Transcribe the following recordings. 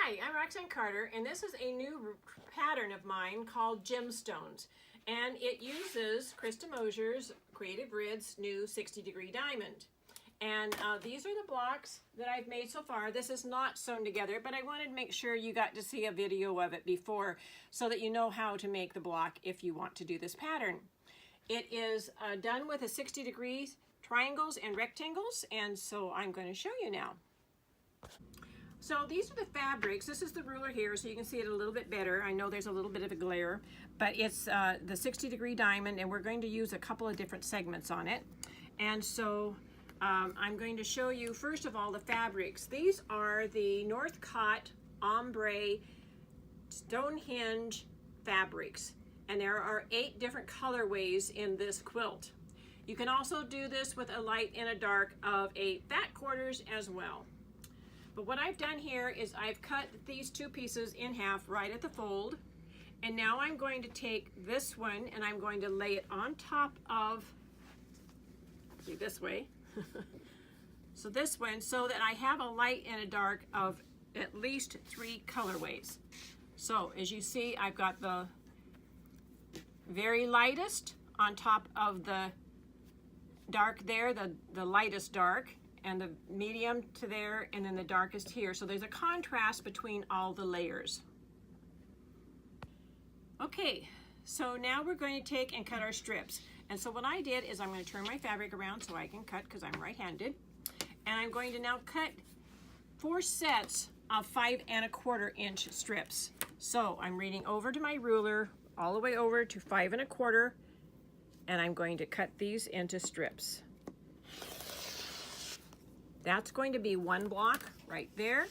Hi, I'm Roxanne Carter, and this is a new pattern of mine called Gemstones. And it uses Krista Mosier's Creative Rids new 60-degree diamond. And these are the blocks that I've made so far. This is not sewn together, but I wanted to make sure you got to see a video of it before so that you know how to make the block if you want to do this pattern. It is done with a 60-degree triangles and rectangles, and so I'm going to show you now. So these are the fabrics. This is the ruler here, so you can see it a little bit better. I know there's a little bit of a glare, but it's the 60-degree diamond, and we're going to use a couple of different segments on it. And so I'm going to show you, first of all, the fabrics. These are the Northcott Ombre Stonehenge fabrics, and there are 8 different colorways in this quilt. You can also do this with a light and a dark of a fat quarters as well. But what I've done here is I've cut these 2 pieces in half right at the fold, and now I'm going to take this one and I'm going to lay it on top of, this way, so this one, so that I have a light and a dark of at least 3 colorways. So as you see, I've got the very lightest on top of the dark there, the lightest dark, and the medium to there, and then the darkest here. So there's a contrast between all the layers. Okay, so now we're going to take and cut our strips. And so what I did is I'm going to turn my fabric around so I can cut because I'm right-handed. And I'm going to now cut 4 sets of 5 1/4 inch strips. So I'm reading over to my ruler, all the way over to 5 1/4, and I'm going to cut these into strips. That's going to be 1 block right there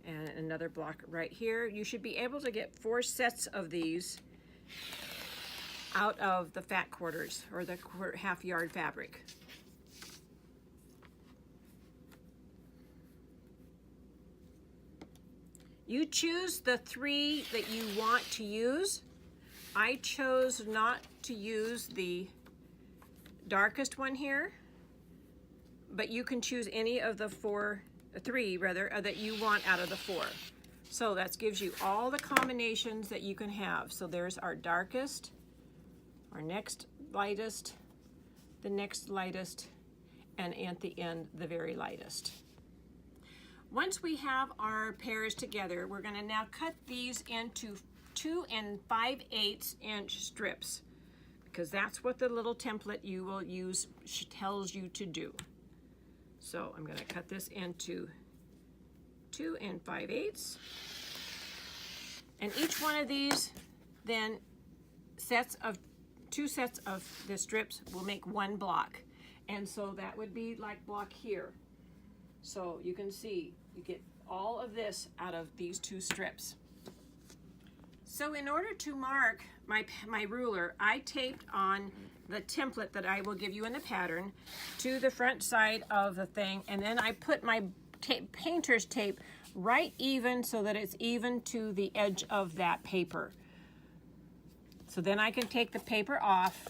and another block right here. You should be able to get 4 sets of these out of the fat quarters or the half yard fabric. You choose the 3 that you want to use. I chose not to use the darkest one here, but you can choose any of the 3 that you want out of the 4. So that gives you all the combinations that you can have. So there's our darkest, our next lightest, the next lightest, and at the end, the very lightest. Once we have our pairs together, we're going to now cut these into 2 5/8 inch strips, because that's what the little template you will use tells you to do. So I'm going to cut this into 2 5/8, and each one of these then 2 sets of the strips will make 1 block, and so that would be like block here. So you can see you get all of this out of these 2 strips. So in order to mark my ruler, I taped on the template that I will give you in the pattern to the front side of the thing, and then I put my painter's tape right even so that it's even to the edge of that paper. So then I can take the paper off,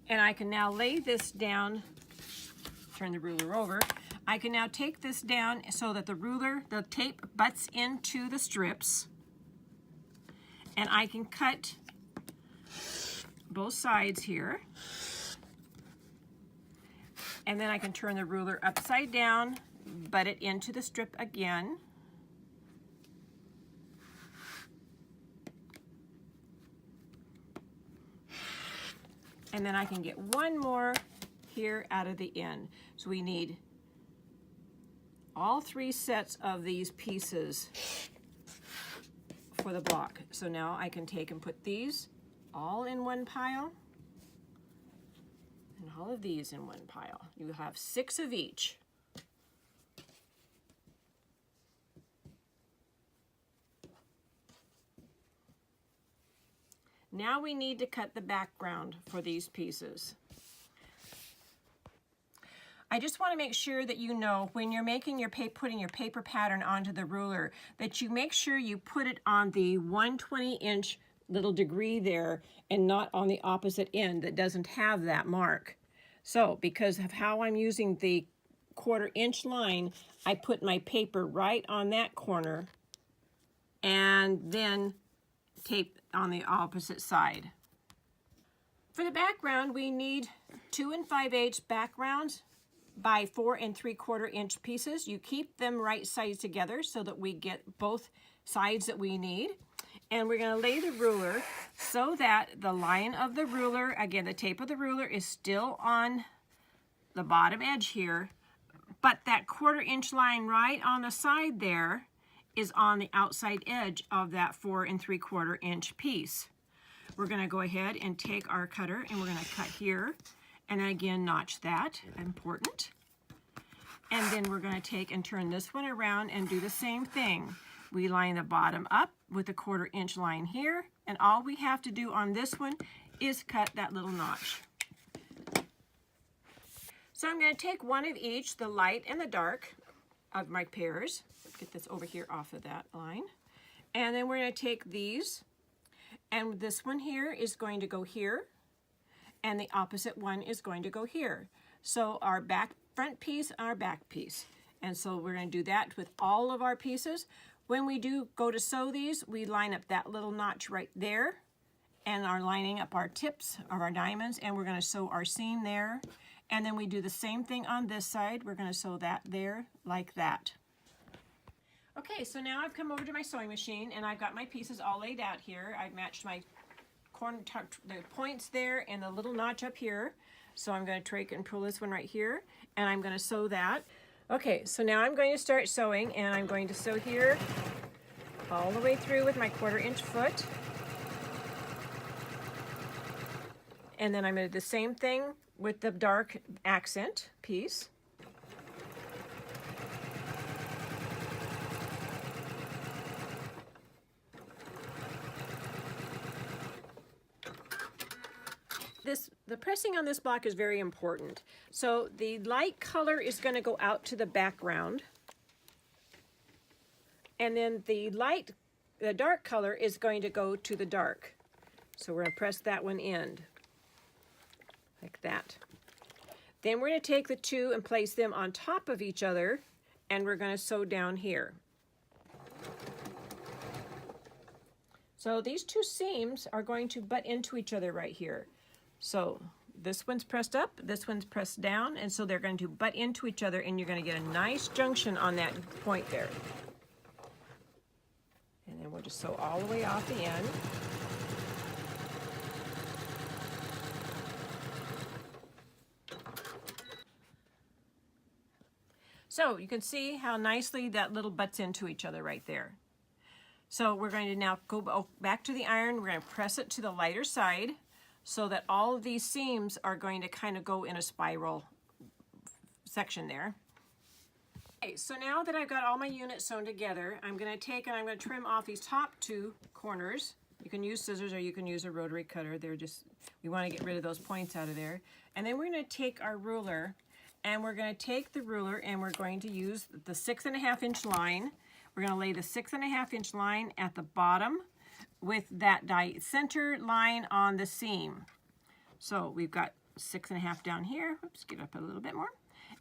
and I can now lay this down, turn the ruler over. I can now take this down so that the tape butts into the strips, and I can cut both sides here, and then I can turn the ruler upside down, butt it into the strip again, and then I can get 1 more here out of the end. So we need all 3 sets of these pieces for the block. So now I can take and put these all in 1 pile, and all of these in 1 pile. You have 6 of each. Now we need to cut the background for these pieces. I just want to make sure that you know when you're making your putting your paper pattern onto the ruler that you make sure you put it on the 1/20 inch little degree there and not on the opposite end that doesn't have that mark. So because of how I'm using the 1/4 inch line, I put my paper right on that corner and then tape on the opposite side. For the background, we need 2 5/8 backgrounds by 4 3/4 inch pieces. You keep them right sides together so that we get both sides that we need. And we're going to lay the ruler so that the line of the ruler, again, the tape of the ruler is still on the bottom edge here, but that 1/4 inch line right on the side there is on the outside edge of that 4 3/4 inch piece. We're going to go ahead and take our cutter and we're going to cut here, and then again notch that, important. And then we're going to take and turn this one around and do the same thing. We line the bottom up with a 1/4 inch line here, and all we have to do on this one is cut that little notch. So I'm going to take one of each, the light and the dark of my pairs. Get this over here off of that line. And then we're going to take these, and this one here is going to go here, and the opposite one is going to go here. So our front piece, our back piece. And so we're going to do that with all of our pieces. When we do go to sew these, we line up that little notch right there and are lining up our tips of our diamonds, and we're going to sew our seam there. And then we do the same thing on this side. We're going to sew that there like that. Okay, so now I've come over to my sewing machine and I've got my pieces all laid out here. I've matched my the points there and the little notch up here. So I'm going to take and pull this one right here, and I'm going to sew that. Okay, so now I'm going to start sewing, and I'm going to sew here all the way through with my 1/4 inch foot. And then I'm going to do the same thing with the dark accent piece. The pressing on this block is very important. So the light color is going to go out to the background, and then the dark color is going to go to the dark. So we're going to press that one in like that. Then we're going to take the two and place them on top of each other, and we're going to sew down here. So these two seams are going to butt into each other right here. So this one's pressed up, this one's pressed down, and so they're going to butt into each other, and you're going to get a nice junction on that point there. And then we'll just sew all the way off the end. So you can see how nicely that little butts into each other right there. So we're going to now go back to the iron. We're going to press it to the lighter side, so that all of these seams are going to kind of go in a spiral section there. Okay, so now that I've got all my units sewn together, I'm going to take and I'm going to trim off these top two corners. You can use scissors or you can use a rotary cutter. We want to get rid of those points out of there. And then we're going to take our ruler, and we're going to take the ruler and we're going to use the 6 1/2 inch line. We're going to lay the 6 1/2 inch line at the bottom with that center line on the seam. So we've got 6 1/2 down here. Oops, get up a little bit more.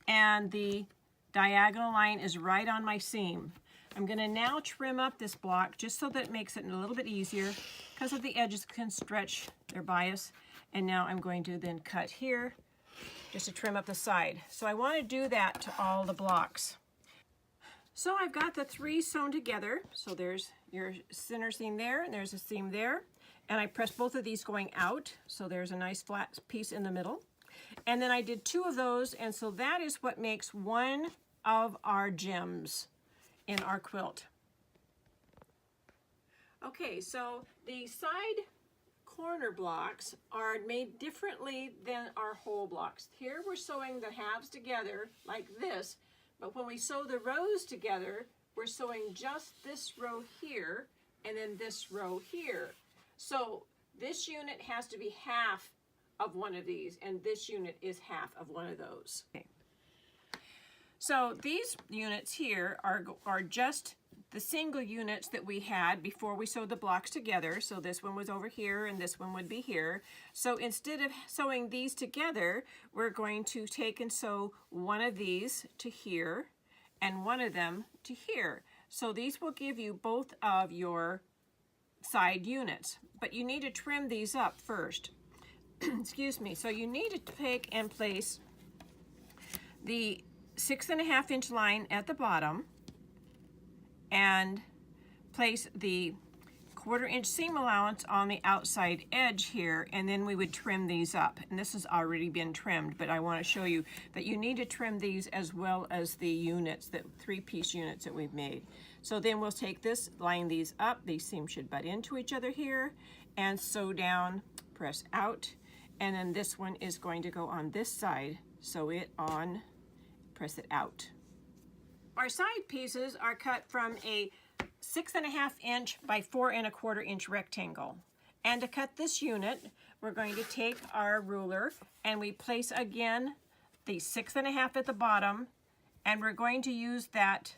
And the diagonal line is right on my seam. I'm going to now trim up this block just so that it makes it a little bit easier, because of the edges can stretch their bias. And now I'm going to then cut here just to trim up the side. So I want to do that to all the blocks. So I've got the three sewn together. So there's your center seam there, and there's a seam there. And I pressed both of these going out, so there's a nice flat piece in the middle. And then I did two of those, and so that is what makes one of our gems in our quilt. Okay, so the side corner blocks are made differently than our whole blocks. Here we're sewing the halves together like this, but when we sew the rows together, we're sewing just this row here and then this row here. So this unit has to be half of one of these, and this unit is half of one of those. Okay. So these units here are just the single units that we had before we sewed the blocks together. So this one was over here and this one would be here. So instead of sewing these together, we're going to take and sew one of these to here and one of them to here. So these will give you both of your side units, but you need to trim these up first. Excuse me. So you need to take and place the 6.5 inch line at the bottom and place the 1/4 inch seam allowance on the outside edge here, and then we would trim these up. And this has already been trimmed, but I want to show you that you need to trim these as well as the units, the 3-piece units that we've made. So then we'll take this, line these up, these seams should butt into each other here, and sew down, press out, and then this one is going to go on this side, sew it on, press it out. Our side pieces are cut from a 6.5 inch by 4.25 inch rectangle. And to cut this unit, we're going to take our ruler and we place again the 6.5 at the bottom, and we're going to use that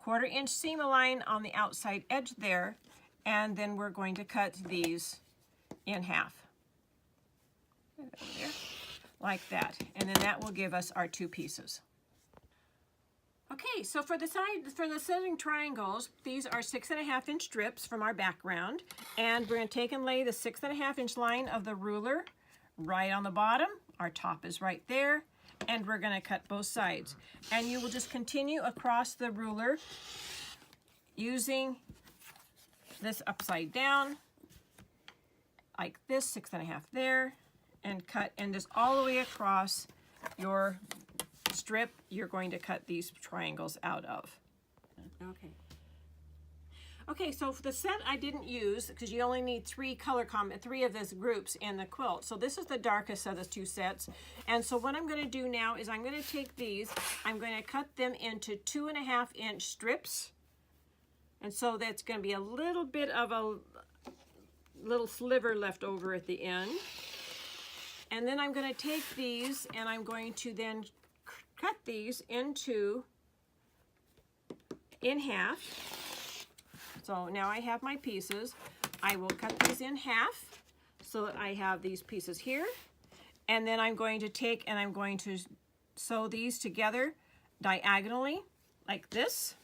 1/4 inch seam align on the outside edge there, and then we're going to cut these in half. There, like that. And then that will give us our 2 pieces. Okay, so for the setting triangles, these are 6.5 inch strips from our background, and we're going to take and lay the 6.5 inch line of the ruler right on the bottom. Our top is right there, and we're going to cut both sides. And you will just continue across the ruler using this upside down, like this, 6.5 there, and cut, and just all the way across your strip you're going to cut these triangles out of. Okay, so for the set I didn't use, because you only need 3 of these groups in the quilt. So this is the darkest of the 2 sets. And so what I'm going to do now is I'm going to take these, I'm going to cut them into 2.5 inch strips. And so that's going to be a little bit of a little sliver left over at the end. And then I'm going to take these and I'm going to then cut these in half. So now I have my pieces. I will cut these in half so that I have these pieces here. And then I'm going to take and I'm going to sew these together diagonally like this.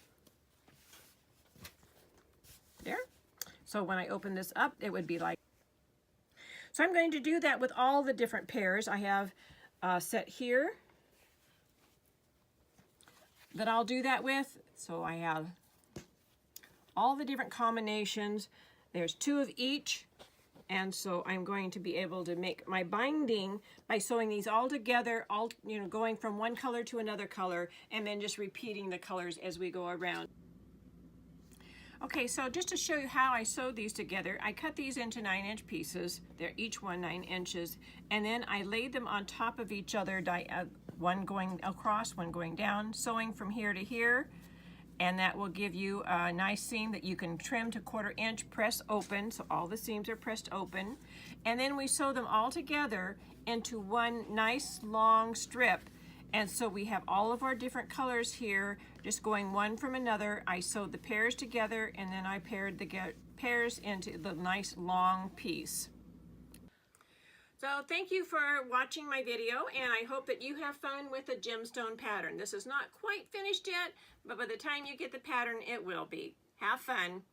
There. So when I open this up, it would be like. So I'm going to do that with all the different pairs I have set here that I'll do that with. So I have all the different combinations. There's 2 of each, and so I'm going to be able to make my binding by sewing these all together, all going from one color to another color, and then just repeating the colors as we go around. Okay, so just to show you how I sewed these together, I cut these into 9 inch pieces. They're each 9 inches, and then I laid them on top of each other, one going across, one going down, sewing from here to here, and that will give you a nice seam that you can trim to 1/4 inch, press open, so all the seams are pressed open, and then we sew them all together into one nice long strip. And so we have all of our different colors here, just going one from another. I sewed the pairs together, and then I paired the pairs into the nice long piece. So thank you for watching my video, and I hope that you have fun with the gemstone pattern. This is not quite finished yet, but by the time you get the pattern, it will be. Have fun.